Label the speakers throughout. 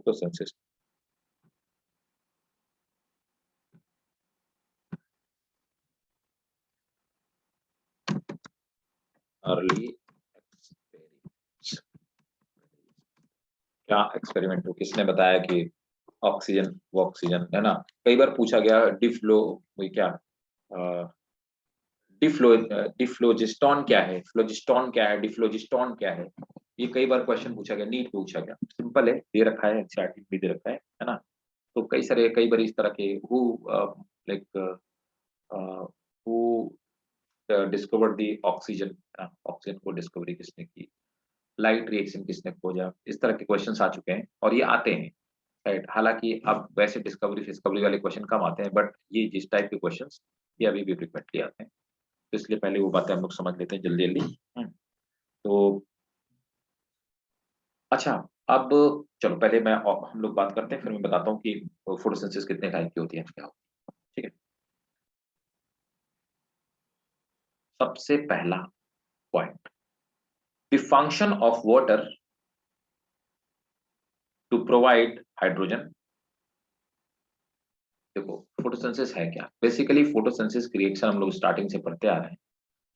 Speaker 1: photosynthesis. Early experiment, क्या experiment हो, किसने बताया कि ऑक्सीजन वो ऑक्सीजन है ना। कई बार पूछा गया डिफ्लो, वही क्या डिफ्लोजिस्टोन क्या है, फ्लोजिस्टोन क्या है, डिफ्लोजिस्टोन क्या है, ये कई बार क्वेश्चन पूछा गया, नीट पूछा गया। सिंपल है, दे रखा है, एनसीईआरटी भी दे रखा है ना। तो कई बार इस तरह के who like who discovered the oxygen, oxygen को डिस्कवरी किसने की, लाइट रिएक्शन किसने खोजा, इस तरह के क्वेश्चंस आ चुके हैं और ये आते हैं, राइट। हालांकि अब वैसे डिस्कवरी वाले क्वेश्चन कम आते हैं, बट ये जिस टाइप के क्वेश्चंस ये अभी भी फ्रिक्वेंटली आते हैं, तो इसलिए पहले वो बातें हम लोग समझ लेते हैं जल्दी जल्दी। तो अच्छा, अब चलो पहले हम लोग बात करते हैं, फिर मैं बताता हूँ कि फोटोसिंथेसिस कितने टाइप की होती है, क्या होती है, ठीक है। सबसे पहला point, the function of water to provide hydrogen. देखो फोटोसिंथेसिस है क्या, बेसिकली फोटोसिंथेसिस की रिएक्शन हम लोग स्टार्टिंग से पढ़ते आ रहे हैं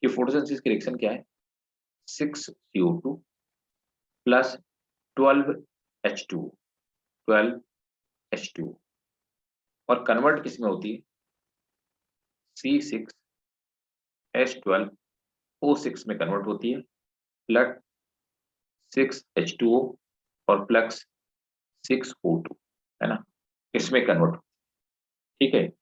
Speaker 1: कि फोटोसिंथेसिस की रिएक्शन क्या है, 6CO2 प्लस 12H2, 12H2 और कन्वर्ट किसमें होती है, C6H12O6 में कन्वर्ट होती है, प्लस 6H2O और प्लस 6O2, है ना, इसमें कन्वर्ट, ठीक है।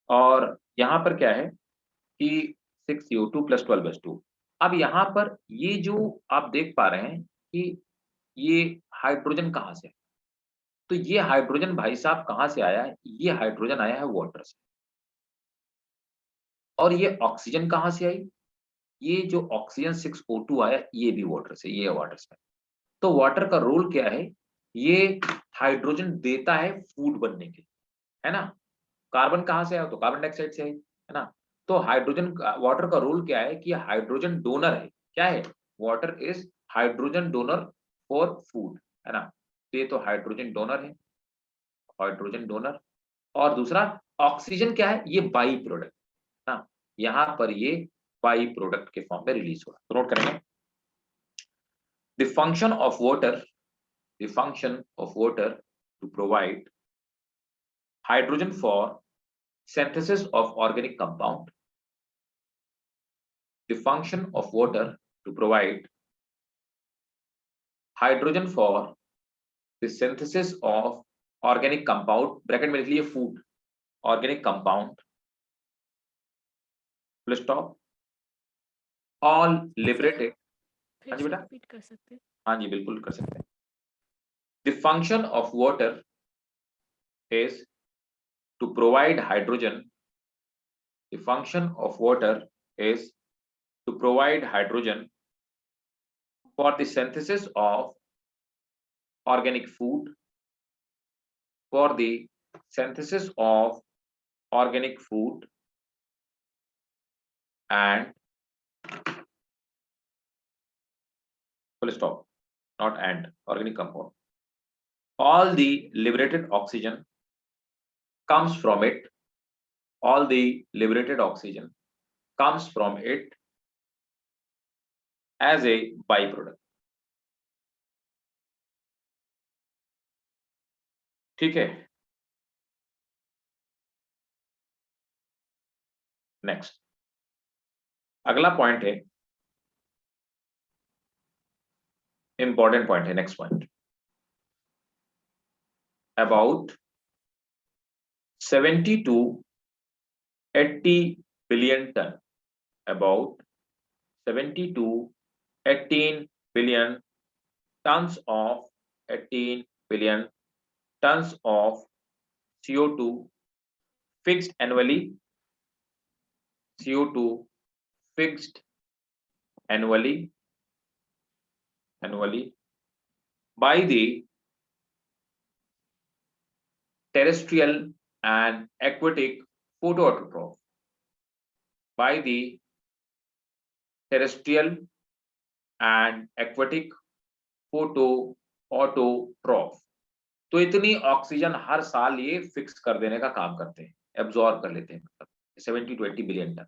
Speaker 1: और यहाँ पर क्या है कि 6CO2 प्लस 12H2। अब यहाँ पर ये जो आप देख पा रहे हैं कि ये हाइड्रोजन कहाँ से है, तो ये हाइड्रोजन भाई साहब कहाँ से आया है, ये हाइड्रोजन आया है वाटर से। और ये ऑक्सीजन कहाँ से आई, ये जो ऑक्सीजन 6O2 आया ये भी वाटर से, ये वाटर से। तो वाटर का रोल क्या है, ये हाइड्रोजन देता है फूड बनने के, है ना। कार्बन कहाँ से आया, तो कार्बन डाइऑक्साइड से है ना। तो हाइड्रोजन, वाटर का रोल क्या है कि हाइड्रोजन डोनर है, क्या है, water is hydrogen donor for food, है ना। तो ये तो हाइड्रोजन डोनर है, हाइड्रोजन डोनर। और दूसरा ऑक्सीजन क्या है, ये बाई प्रोडक्ट ना, यहाँ पर ये बाई प्रोडक्ट के फॉर्म में रिलीज हो रहा है, तो नोट करेंगे। The function of water, the function of water to provide hydrogen for synthesis of organic compound, the function of water to provide hydrogen for the synthesis of organic compound, bracket में लिख लीजिए food, organic compound, full stop, all liberated.
Speaker 2: फिर
Speaker 1: हाँ जी
Speaker 2: से
Speaker 1: बेटा,
Speaker 2: repeat कर सकते हैं?
Speaker 1: हाँ जी बिल्कुल कर सकते हैं। The function of water is to provide hydrogen, the function of water is to provide hydrogen for the synthesis of organic food, for the synthesis of organic food and full stop, not and, organic compound. All the liberated oxygen comes from it, all the liberated oxygen comes from it as a byproduct. ठीक है, next अगला point है, important point है, next point, about 70 to 80 billion ton, about 70 to 18 billion tons of 18 billion tons of CO2 fixed annually, CO2 fixed annually by the terrestrial and aquatic photoautotroph, by the terrestrial and aquatic photoautotroph, तो इतनी oxygen हर साल ये fix कर देने का काम करते हैं, एब्जॉर्ब कर लेते हैं, मतलब 70-20 billion ton.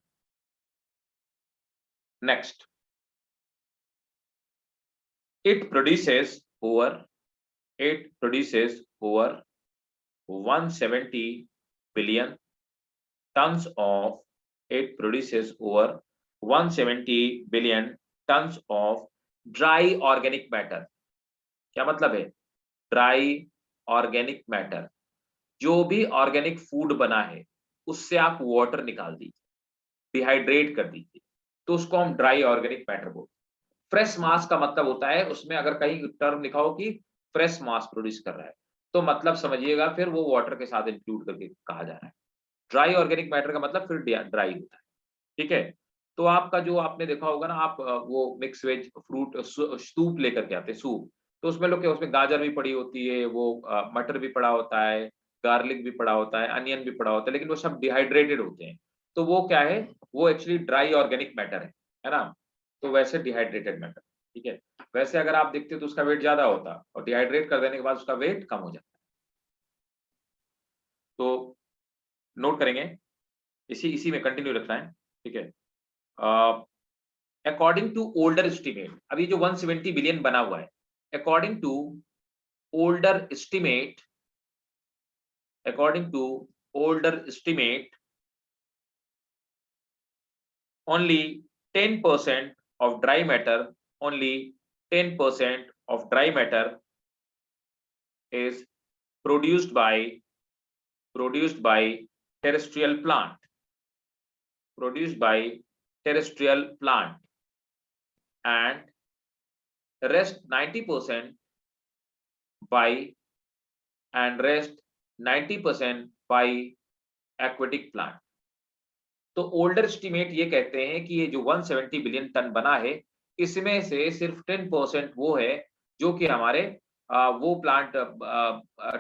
Speaker 1: Next, it produces over it produces over 170 billion tons of it produces over 170 billion tons of dry organic matter। क्या मतलब है ड्राई ऑर्गेनिक मैटर? जो भी ऑर्गेनिक फूड बना है उससे आप वाटर निकाल दीजिए, डिहाइड्रेट कर दीजिए, तो उसको हम ड्राई ऑर्गेनिक मैटर बोलते हैं। फ्रेश मास का मतलब होता है, उसमें अगर कहीं टर्म लिखा हो कि फ्रेश मास प्रोड्यूस कर रहा है, तो मतलब समझिएगा फिर वो वाटर के साथ इंक्लूड करके कहा जा रहा है। ड्राई ऑर्गेनिक मैटर का मतलब फिर ड्राई होता है, ठीक है। तो आपका जो आपने देखा होगा ना, आप वो मिक्स वेज फ्रूट सूप लेकर के आते हैं, सूप, तो उसमें लोग क्या, उसमें गाजर भी पड़ी होती है, वो मटर भी पड़ा होता है, गार्लिक भी पड़ा होता है, अनियन भी पड़ा होता है, लेकिन वो सब डिहाइड्रेटेड होते हैं। तो वो क्या है, वो एक्चुअली ड्राई ऑर्गेनिक मैटर है ना। तो वैसे डिहाइड्रेटेड मैटर, ठीक है। वैसे अगर आप देखते तो उसका वेट ज्यादा होता, और डिहाइड्रेट कर देने के बाद उसका वेट कम हो जाता। तो नोट करेंगे, इसी इसी में कंटिन्यू रखना है, ठीक है। अकॉर्डिंग टू ओल्डर एस्टिमेट, अभी जो 170 बिलियन बना हुआ है, according to older estimate, according to older estimate, only 10% of dry matter, only 10% of dry matter is produced by terrestrial plant, produced by terrestrial plant, and rest 90% by and rest 90% by aquatic plant। तो older estimate ये कहते हैं कि ये जो 170 billion ton बना है, इसमें से सिर्फ 10% वो है जो कि हमारे वो प्लांट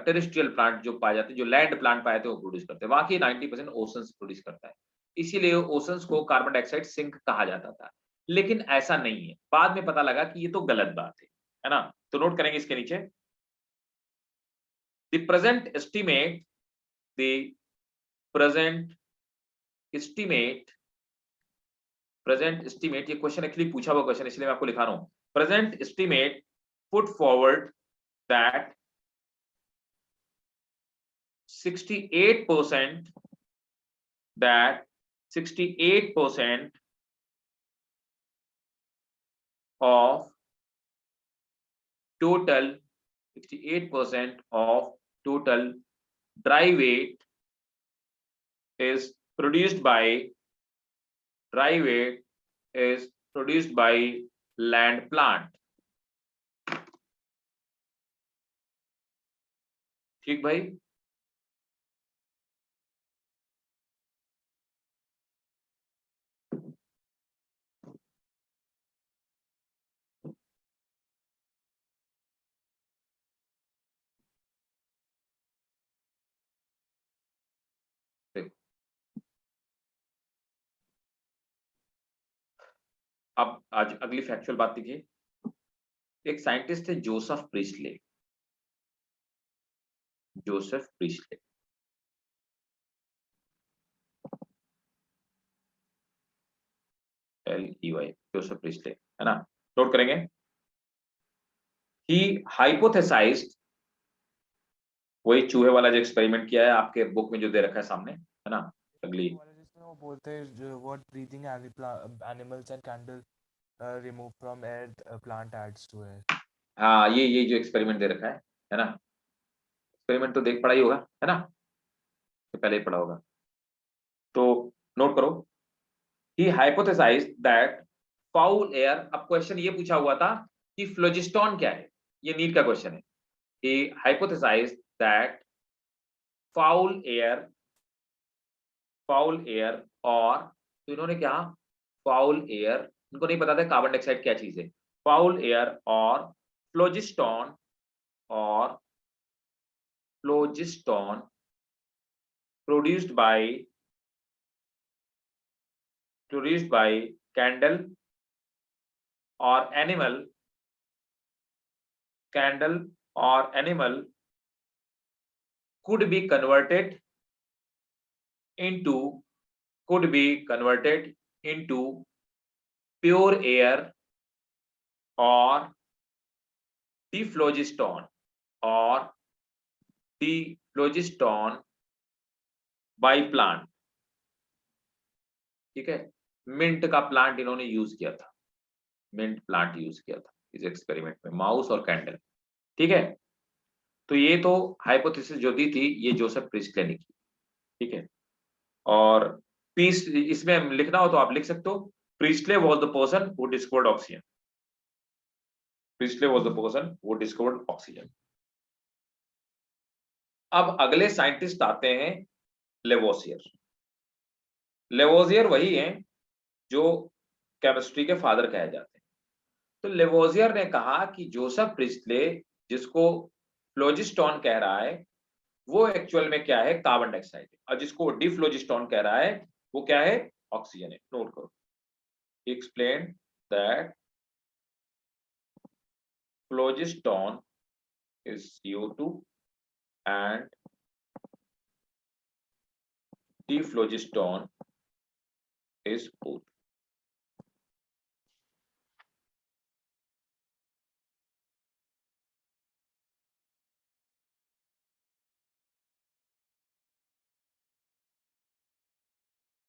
Speaker 1: टेरेस्ट्रियल प्लांट जो पाए जाते हैं, जो लैंड प्लांट पाए जाते हैं, वो प्रोड्यूस करते हैं। बाकी 90% ओशंस प्रोड्यूस करता है। इसीलिए ओशंस को कार्बन डाइऑक्साइड सिंक कहा जाता था, लेकिन ऐसा नहीं है। बाद में पता लगा कि ये तो गलत बात है ना। तो नोट करेंगे इसके नीचे, the present estimate, the present estimate, present estimate, ये क्वेश्चन एक्चुअली पूछा हुआ क्वेश्चन, इसलिए मैं आपको लिखा रहा हूं। Present estimate put forward that 68%, that 68% of total 68% of total dry weight is produced by dry weight is produced by land plant। ठीक भाई, अब आज अगली फैक्चुअल बात देखिए। एक साइंटिस्ट थे Joseph Priestley, Joseph Priestley, LEY, Joseph Priestley, है ना। नोट करेंगे, ही हाइपोथेसाइज्ड, वही चूहे वाला जो एक्सपेरिमेंट किया है आपके बुक में जो दे रखा है सामने, है ना। अगली
Speaker 2: वो बोलते हैं what breathing animals and candle remove from air plant adds to air.
Speaker 1: हाँ, ये जो एक्सपेरिमेंट दे रखा है ना। एक्सपेरिमेंट तो देख पढ़ा ही होगा, है ना, तो पहले ही पढ़ा होगा। तो नोट करो, ही हाइपोथेसाइज्ड दैट फाउल एयर। अब क्वेश्चन ये पूछा हुआ था कि फ्लोजिस्टोन क्या है, ये नीट का क्वेश्चन है। He hypothesized that foul air, foul air, और तो इन्होंने क्या, फाउल एयर, इनको नहीं पता था कार्बन डाइऑक्साइड क्या चीज है। फाउल एयर और फ्लोजिस्टोन, और फ्लोजिस्टोन produced by candle or animal, candle or animal could be converted into pure air or dephlogiston by plant। ठीक है, मिंट का प्लांट इन्होंने यूज किया था, मिंट प्लांट यूज किया था इस एक्सपेरिमेंट में, माउस और कैंडल। ठीक है, तो ये तो हाइपोथेसिस जो दी थी ये जोसेफ प्रिस्टले ने की। ठीक है, और पीस इसमें लिखना हो तो आप लिख सकते हो, Presley was the person who discovered oxygen. Presley was the person who discovered oxygen. अब अगले साइंटिस्ट आते हैं लेवोसियर। लेवोसियर वही हैं जो केमिस्ट्री के फादर कहे जाते हैं। तो लेवोसियर ने कहा कि जोसेफ प्रिस्टले जिसको फ्लोजिस्टोन कह रहा है वो एक्चुअल में क्या है, कार्बन डाइऑक्साइड है, और जिसको डिफ्लोजिस्टोन कह रहा है वो क्या है, ऑक्सीजन है। नोट करो, explain that phlogiston is CO2 and deflogiston is O2।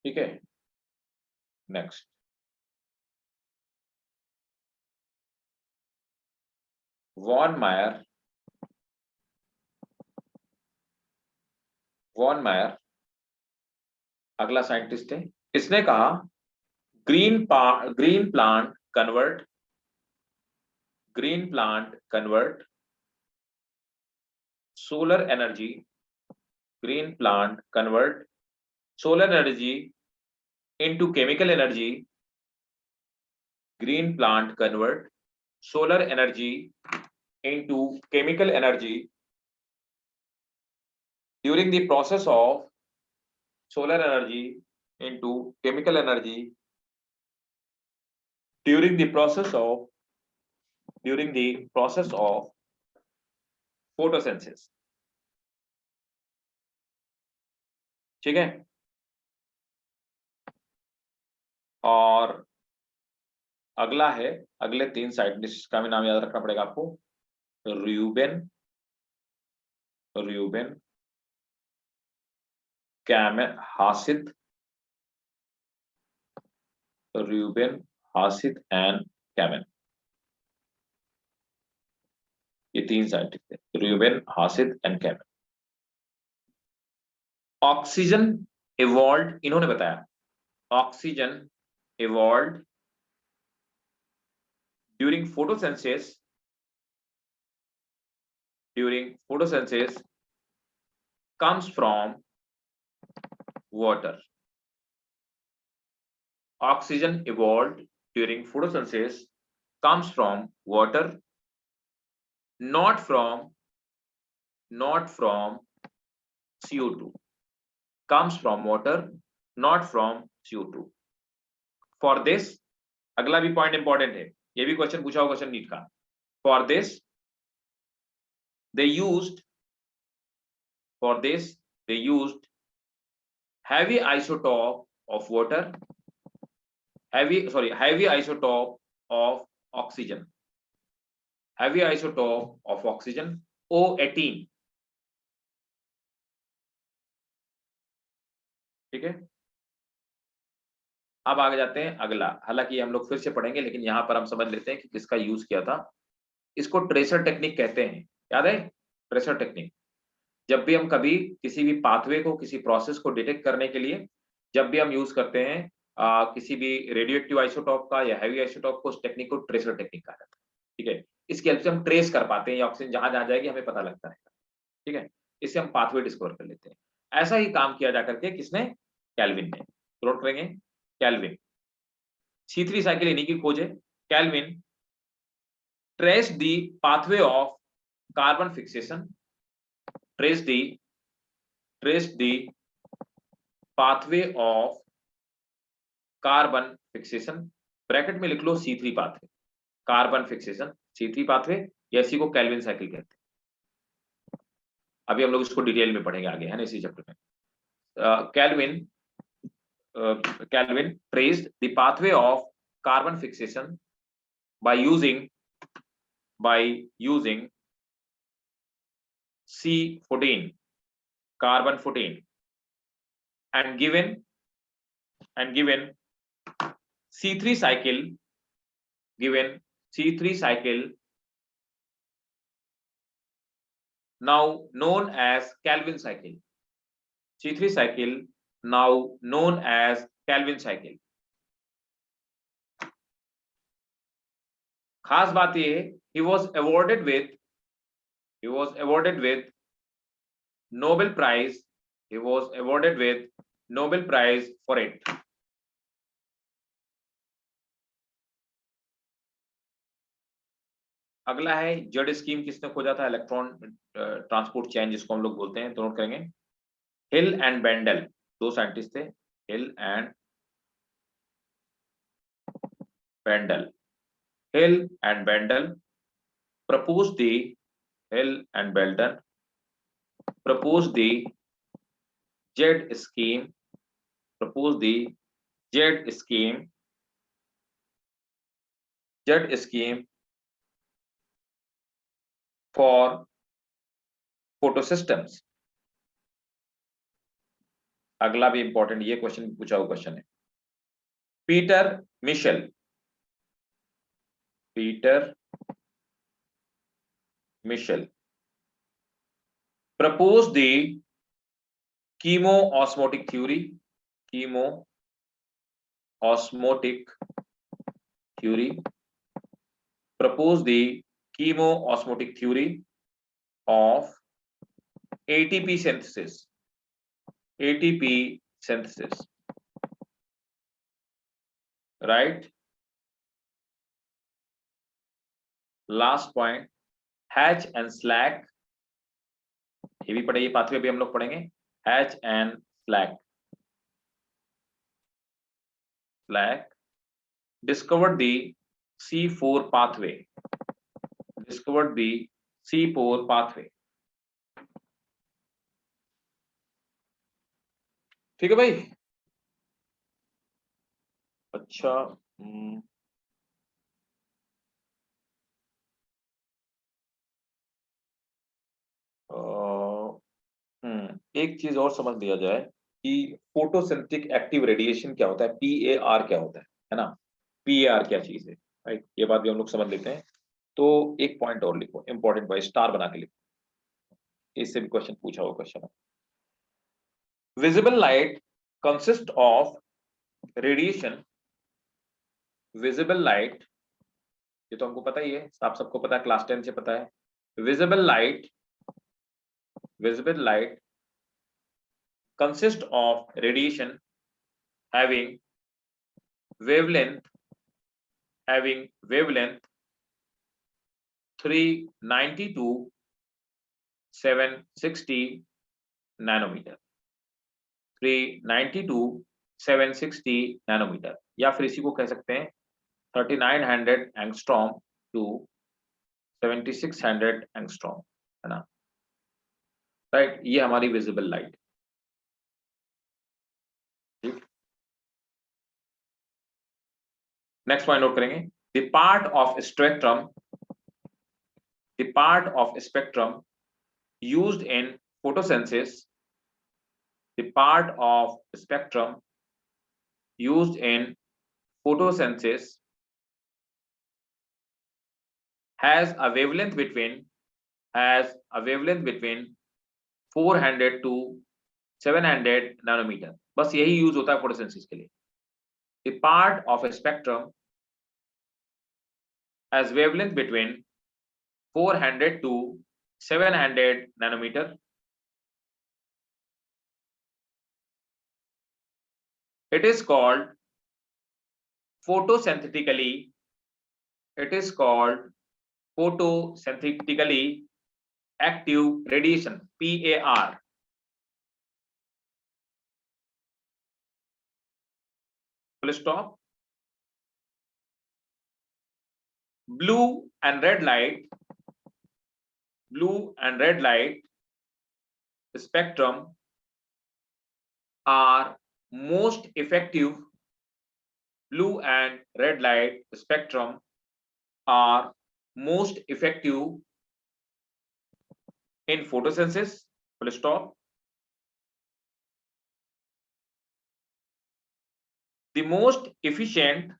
Speaker 1: ठीक है, नेक्स्ट वॉन मायर अगला साइंटिस्ट है। इसने कहा green plant convert solar energy into chemical energy। green plant convert solar energy into chemical energy during the process of solar energy into chemical energy during the process of photosynthesis। ठीक है, और अगला है, अगले 3 scientist का भी नाम याद रखना पड़ेगा आपको, र्यूबेन हासिद एंड कैमन। ये 3 साइंटिस्ट थे, र्यूबेन, Hasid and caiman. Oxygen evolve, इन्होंने बताया oxygen evolve during photosynthesis comes from water। Oxygen evolved during photosynthesis comes from water, not from CO2। comes from water, not from CO2। For this, अगला भी point important है, ये भी question पूछा होगा question NEET का। For this they used heavy isotope of water, heavy isotope of oxygen, O18। ठीक है, अब आगे जाते हैं अगला, हालांकि हम लोग फिर से पढ़ेंगे लेकिन यहां पर हम समझ लेते हैं कि किसका यूज किया था। इसको ट्रेसर टेक्निक कहते हैं, याद है ट्रेसर टेक्निक। जब भी हम कभी किसी भी पाथवे को, किसी प्रोसेस को डिटेक्ट करने के लिए जब भी हम यूज करते हैं किसी भी रेडियो एक्टिव आइसोटॉप का या हैवी आइसोटॉप को, उस टेक्निक को ट्रेसर टेक्निक कहा जाता है। ठीक है, इसकी हेल्प से हम ट्रेस कर पाते हैं, ऑक्सीजन जहां जहां जाएगी हमें पता लगता है। ठीक है, इससे हम पाथवे डिस्कवर कर लेते हैं। ऐसा ही काम किया जा करके किसने, कैल्विन ने। नोट करेंगे, कैल्विन C3 साइकिल इन्हीं की खोज है। Calvin trace the pathway of carbon fixation, trace the pathway of carbon fixation, bracket में लिख लो C3 pathway, carbon fixation C3 pathway, या इसी को कैल्विन साइकिल कहते हैं। अभी हम लोग इसको डिटेल में पढ़ेंगे आगे, है ना, इसी चैप्टर में। Kelvin traced the pathway of carbon fixation by using C14, carbon 14, and given C3 cycle, now known as Kelvin cycle. C3 cycle now known as Kelvin cycle. खास बात ये है, he was awarded with Nobel Prize. He was awarded with Nobel Prize for it. अगला है Z scheme, किसने खोजा था? Electron transport chain जिसको हम लोग बोलते हैं, तो नोट करेंगे। हिल एंड बेंडल, दो साइंटिस्ट थे, हिल and Bendal proposed the Z scheme for photosystems. अगला भी इंपॉर्टेंट, ये क्वेश्चन पूछा हुआ क्वेश्चन है। Peter Mitchell proposed the chemoosmotic theory, proposed the chemoosmotic theory of ATP synthesis. Right? Last point, Hatch and Slack, ये भी पढ़ेंगे, पाथवे भी हम लोग पढ़ेंगे। Hatch and Slack discovered the C4 pathway. ठीक है भाई? अच्छा, एक चीज और समझ लिया जाए कि फोटोसिंथेटिक एक्टिव रेडिएशन क्या होता है, PAR क्या होता है ना, PAR क्या चीज है, राइट? ये बात भी हम लोग समझ लेते हैं। तो एक पॉइंट और लिखो, इंपॉर्टेंट भाई, स्टार बना के लिखो, इससे भी क्वेश्चन पूछा हुआ क्वेश्चन है। Visible light consist of radiation, visible light, ये तो हमको पता ही है, आप सबको पता है, क्लास 10 से पता है। Visible light consist of radiation having wavelength 390 to 760 nanometer, 390 to 760 nanometer, या फिर इसी को कह सकते हैं 3900 एंगस्ट्रॉम टू 7600 एंगस्ट्रॉम, है ना, राइट? ये हमारी विजिबल लाइट। ठीक, नेक्स्ट पॉइंट नोट करेंगे। The part of spectrum used in photosynthesis, has a wavelength between 400 to 700 nanometer, बस यही यूज होता है फोटोसिंथेसिस के लिए। The part of a spectrum has wavelength between 400 to 700 nanometer. It is called photosynthetically active radiation, PAR. Full stop. Blue and red light spectrum are most effective, blue and red light spectrum are most effective in photosynthesis, full stop. The most efficient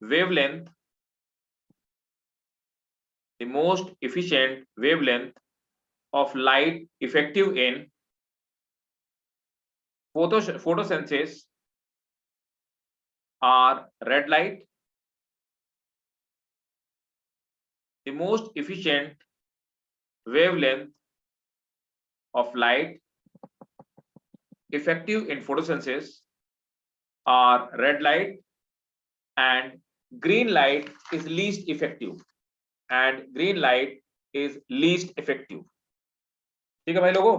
Speaker 1: wavelength, of light effective in photosynthesis are red light. The most efficient wavelength of light effective in photosynthesis are red light, and green light is least effective, ठीक है भाई लोगों,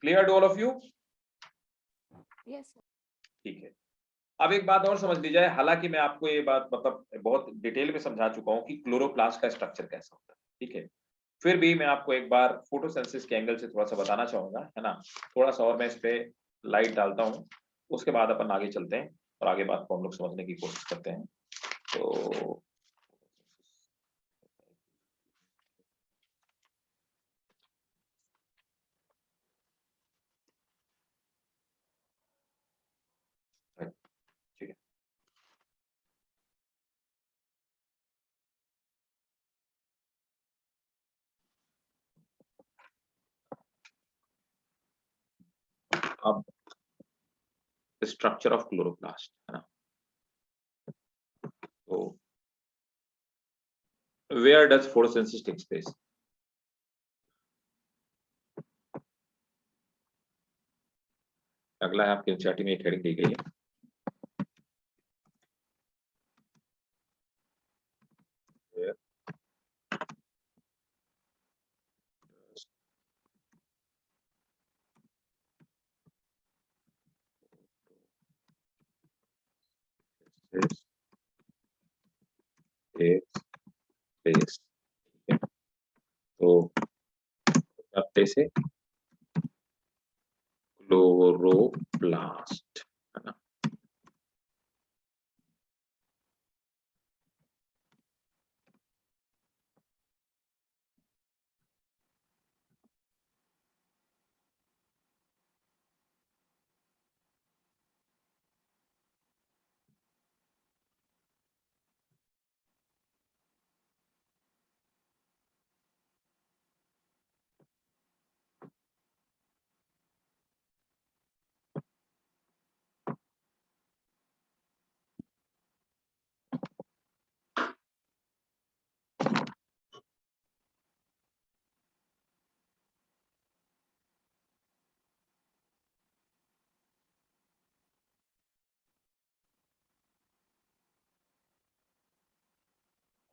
Speaker 1: clear to all of you?
Speaker 3: Yes sir.
Speaker 1: ठीक है, अब एक बात और समझ ली जाए, हालांकि मैं आपको ये बात मतलब बहुत डिटेल में समझा चुका हूं कि क्लोरोप्लास्ट का स्ट्रक्चर कैसा होता है, ठीक है, फिर भी मैं आपको एक बार फोटोसिंथेसिस के एंगल से थोड़ा सा बताना चाहूंगा, है ना, थोड़ा सा और मैं इस पे लाइट डालता हूं, उसके बाद अपन आगे चलते हैं और आगे बात को हम लोग समझने की कोशिश करते हैं। तो ठीक है, अब स्ट्रक्चर ऑफ क्लोरोप्लास्ट, है ना, तो where does photosynthesis takes place? अगला है आपके एनसीईआरटी में एक हेडिंग दी गई है, takes place, ठीक है, तो हफ्ते से क्लोरोप्लास्ट, है ना,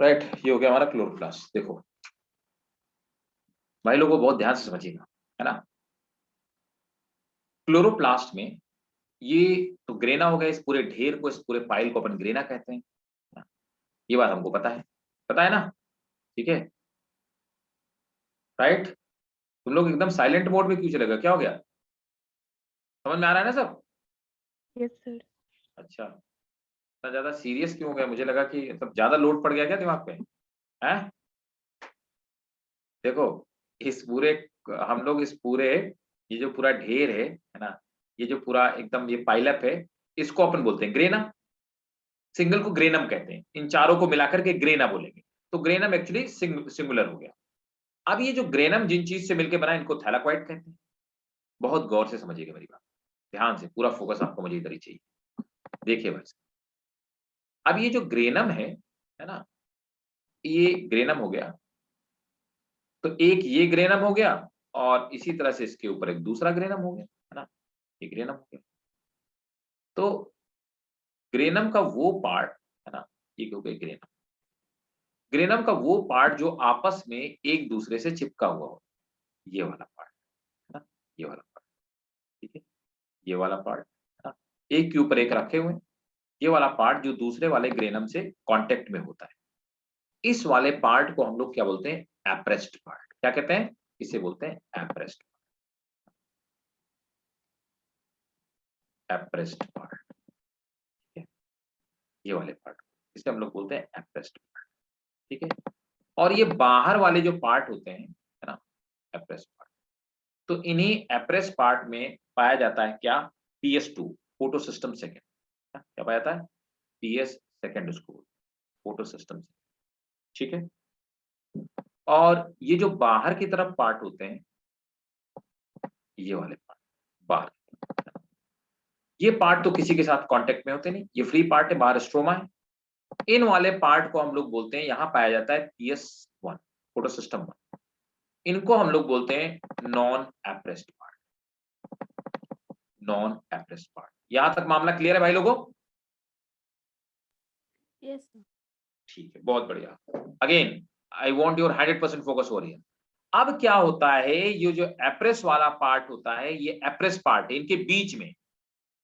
Speaker 1: राइट, ये हो गया हमारा क्लोरोप्लास्ट। देखो भाई लोगों बहुत ध्यान से समझिएगा, है ना, क्लोरोप्लास्ट में ये तो ग्रेना हो गया, इस पूरे ढेर को, इस पूरे पाइल को अपन ग्रेना कहते हैं, ये बात हमको पता है ना, ठीक है, राइट, तुम लोग एकदम साइलेंट मोड में क्यों चलेगा, क्या हो गया, समझ में आ रहा है ना सब?
Speaker 3: Yes sir. अच्छा,
Speaker 1: इतना ज्यादा सीरियस क्यों हो गया, मुझे लगा कि मतलब ज्यादा लोड पड़ गया क्या दिमाग पे, हैं? देखो इस पूरे, हम लोग इस पूरे, ये जो पूरा ढेर है ना, ये जो पूरा एकदम ये पाइलअप है, इसको अपन बोलते हैं ग्रेना, सिंगल को ग्रेनम कहते हैं, इन चारों को मिलाकर के ग्रेना बोलेंगे, तो ग्रेनम एक्चुअली सिंगुलर हो गया। अब ये जो ग्रेनम जिन चीज से मिलकर बना इनको थैलाकोइड कहते हैं। बहुत गौर से समझिएगा मेरी बात, ध्यान से, पूरा फोकस आपको मुझे इधर ही चाहिए। देखिए बस, अब ये जो ग्रेनम है ना, ये ग्रेनम हो गया, तो एक ये ग्रेनम हो गया और इसी तरह से इसके ऊपर एक दूसरा ग्रेनम हो गया, है ना, ये ग्रेनम हो गया। तो ग्रेनम का वो पार्ट, है ना, ये हो गया ग्रेनम, ग्रेनम का वो पार्ट जो आपस में एक दूसरे से चिपका हुआ हो, ये वाला पार्ट, है ना, ये वाला पार्ट, ठीक है, ये वाला पार्ट, है ना, एक के ऊपर एक रखे हुए, ये वाला पार्ट जो दूसरे वाले ग्रेनम से कांटेक्ट में होता है, इस वाले पार्ट को हम लोग क्या बोलते हैं, एप्रेस्ड पार्ट, क्या कहते हैं? इसे बोलते हैं एप्रेस्ड, एप्रेस्ड पार्ट। ठीक है, ये वाले पार्ट इसे हम लोग बोलते हैं एप्रेस्ड पार्ट। ठीक है, और ये बाहर वाले जो पार्ट होते हैं, है ना, एप्रेस्ड पार्ट, तो इन्हीं एप्रेस पार्ट में पाया जाता है क्या? PS2, photo system second. क्या पाया जाता है? PS सेकेंड उसको, फोटो सिस्टम। ठीक है, और ये जो बाहर की तरफ पार्ट होते हैं, ये वाले पार्ट बाहर, ये पार्ट तो किसी के साथ कांटेक्ट में होते नहीं, ये फ्री पार्ट है, बाहर स्ट्रोमा है। इन वाले पार्ट को हम लोग बोलते हैं, यहां पाया जाता है PS1, फोटो सिस्टम 1। इनको हम लोग बोलते हैं non appressed part, non appressed part. यहां तक मामला क्लियर है भाई लोगों?
Speaker 3: Yes, sir.
Speaker 1: ठीक है, बहुत बढ़िया। Again I want your 100% focus हो रही है। अब क्या होता है, ये जो एप्रेस वाला पार्ट होता है, ये एप्रेस पार्ट है, इनके बीच में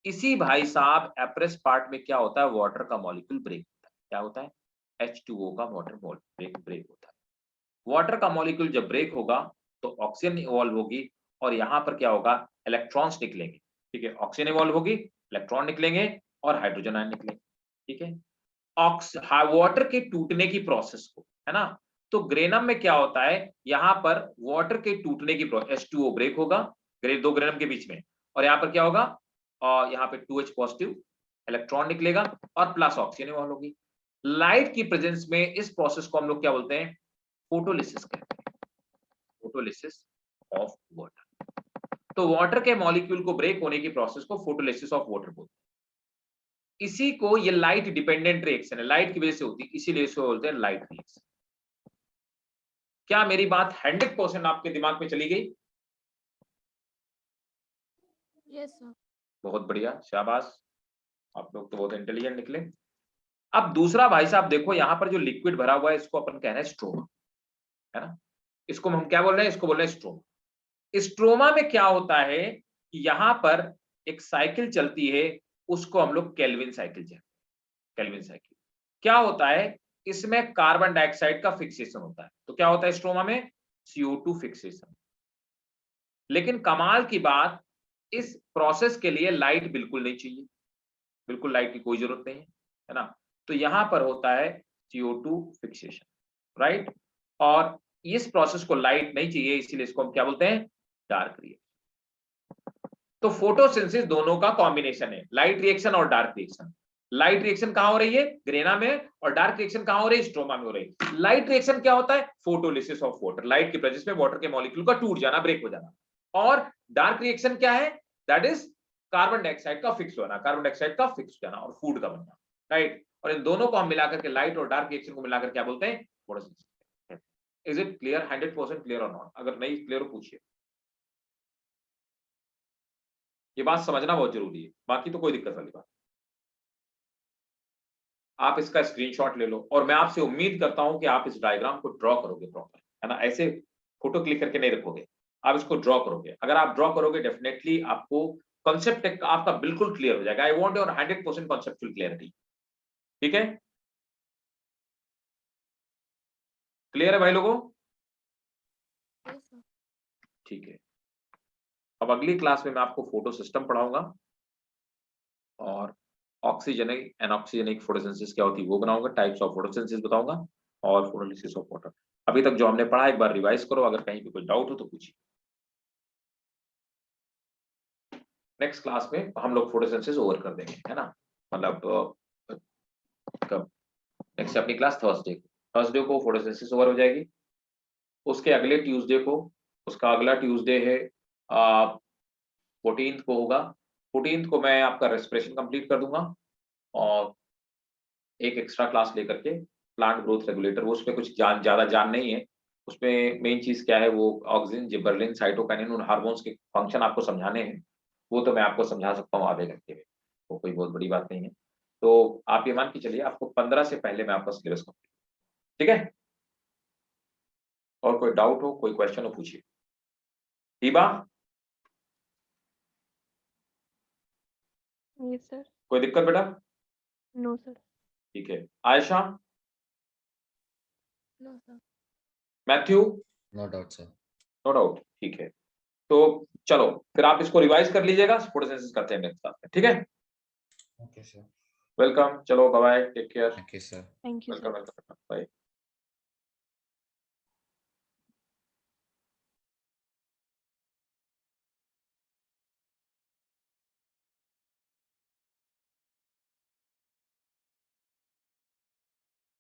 Speaker 1: इसी भाई साहब एप्रेस पार्ट में क्या होता है? वाटर का मॉलिक्यूल ब्रेक होता है। क्या होता है? H2O का वाटर ब्रेक होता है। वाटर का मॉलिक्यूल जब ब्रेक होगा तो ऑक्सीजन इवॉल्व होगी, और यहां पर क्या होगा? इलेक्ट्रॉन्स निकलेंगे। ठीक है, ऑक्सीजन इवॉल्व होगी, इलेक्ट्रॉन निकलेंगे और हाइड्रोजन आयन निकलेंगे। ठीक है, वाटर के टूटने की प्रोसेस को, है ना, तो ग्रेनम में क्या होता है? यहां पर वाटर के टूटने की प्रोसेस, H2O ब्रेक होगा दो ग्रेनम के बीच में, और यहां पर क्या होगा? और यहाँ पे 2H पॉजिटिव इलेक्ट्रॉन निकलेगा और प्लस ऑक्सीजन इवॉल्व होगी। लाइट की प्रेजेंस में इस प्रोसेस को हम लोग क्या बोलते हैं? फोटोलिसिस कहते हैं, फोटोलिसिस ऑफ वाटर। तो वाटर के मॉलिक्यूल को ब्रेक होने की प्रोसेस को फोटोलिसिस ऑफ वाटर बोलते हैं। इसी को, ये लाइट डिपेंडेंट रिएक्शन है, लाइट की वजह से होती है, इसीलिए इसको बोलते हैं लाइट रिएक्शन। क्या मेरी बात 100% आपके दिमाग में चली गई?
Speaker 3: Yes, sir.
Speaker 1: बहुत बढ़िया, शाबाश, आप लोग तो बहुत इंटेलिजेंट निकले। अब दूसरा भाई साहब देखो, यहां पर जो लिक्विड भरा हुआ है, इसको अपन कह रहे हैं स्ट्रोमा, है ना। इसको हम क्या बोल रहे हैं? इसको बोल रहे हैं स्ट्रोमा। स्ट्रोमा में क्या होता है कि यहां पर एक साइकिल चलती है, उसको हम लोग केल्विन साइकिल कहते हैं। केल्विन साइकिल क्या होता है? इसमें कार्बन डाइऑक्साइड का फिक्सेशन होता है। तो क्या होता है स्ट्रोमा में? CO2 fixation. लेकिन कमाल की बात, इस प्रोसेस के लिए लाइट बिल्कुल नहीं चाहिए, बिल्कुल लाइट की कोई जरूरत नहीं है ना। तो यहां पर होता है CO2 फिक्सेशन, राइट। और इस प्रोसेस को लाइट नहीं चाहिए, इसीलिए इसको हम क्या बोलते हैं? Dark reaction. तो फोटोसिंथेसिस दोनों का कॉम्बिनेशन है, लाइट रिएक्शन और डार्क रिएक्शन। लाइट रिएक्शन कहां हो रही है? ग्रेना में, और डार्क रिएक्शन कहां हो रही है? स्ट्रोमा में हो रही है। लाइट रिएक्शन क्या होता है? फोटोलिसिस ऑफ वाटर, लाइट की प्रेजेंस में वाटर के मॉलिक्यूल का टूट जाना, ब्रेक हो जाना। और डार्क रिएक्शन क्या है? दैट इज कार्बन डाइऑक्साइड का फिक्स होना, कार्बन डाइऑक्साइड का फिक्स हो जाना और फूड का बनना, राइट। और इन दोनों को हम मिलाकर के, लाइट और डार्क रिएक्शन को मिलाकर क्या बोलते हैं? Photosynthesis. Is it clear? 100% clear और नॉट? अगर नहीं क्लियर हो पूछिए, ये बात समझना बहुत जरूरी है, बाकी तो कोई दिक्कत वाली बात। आप इसका स्क्रीनशॉट ले लो, और मैं आपसे उम्मीद करता हूं कि आप इस डायग्राम को ड्रॉ करोगे प्रॉपर, है ना। ऐसे फोटो क्लिक करके नहीं रखोगे, आप इसको ड्रॉ करोगे। अगर आप ड्रॉ करोगे, डेफिनेटली आपको कॉन्सेप्ट आपका बिल्कुल क्लियर हो जाएगा। I want your 100% conceptual clarity. ठीक है, क्लियर है भाई लोगों?
Speaker 3: Yes, sir.
Speaker 1: ठीक है, अब अगली क्लास में मैं आपको फोटो सिस्टम पढ़ाऊंगा, और ऑक्सीजनिक एनऑक्सीजनिक फोटोसिंथेसिस क्या होती है वो बनाऊंगा, टाइप्स ऑफ फोटोसिंथेसिस बताऊंगा, और फोटोलिसिस ऑफ वाटर। अभी तक जो हमने पढ़ा एक बार रिवाइज करो, अगर कहीं पे कोई डाउट हो तो पूछिए। नेक्स्ट क्लास में हम लोग फोटोसिंथेसिस ओवर कर देंगे, है ना। मतलब कब? नेक्स्ट अपनी क्लास थर्सडे को फोटोसिंथेसिस ओवर हो जाएगी। उसके अगले ट्यूसडे को, उसका अगला ट्यूसडे है 14th को होगा। 14th को मैं आपका रेस्पिरेशन कंप्लीट कर दूंगा, और एक एक्स्ट्रा क्लास लेकर के प्लांट ग्रोथ रेगुलेटर, वो उसमें कुछ ज्यादा जान नहीं है। उसमें मेन चीज क्या है, वो ऑक्सिन, जिबरलिन, साइटोकाइनिन, उन हार्मोन्स के फंक्शन आपको समझाने हैं। वो तो मैं आपको समझा सकता हूँ आधे घंटे में, वो कोई बहुत बड़ी बात नहीं है। तो आप ये मान के चलिए, आपको 15 से पहले मैं आपका सिलेबस कंप्लीट, ठीक है। और कोई डाउट हो, कोई क्वेश्चन हो, पूछिए। Hiba,
Speaker 3: Yes, sir.
Speaker 1: कोई दिक्कत बेटा?
Speaker 3: No, sir.
Speaker 1: ठीक है। Ayesha,
Speaker 3: No, sir.
Speaker 1: Matthew,
Speaker 4: no doubt sir.
Speaker 1: No doubt, ठीक है। तो चलो फिर आप इसको रिवाइज कर लीजिएगा, फोटोसिंथेसिस करते हैं नेक्स्ट क्लास में, ठीक है।
Speaker 4: Okay sir.
Speaker 1: वेलकम, चलो bye bye, take care,
Speaker 4: okay sir.
Speaker 3: Thank you, sir.
Speaker 1: Welcome welcome, bye.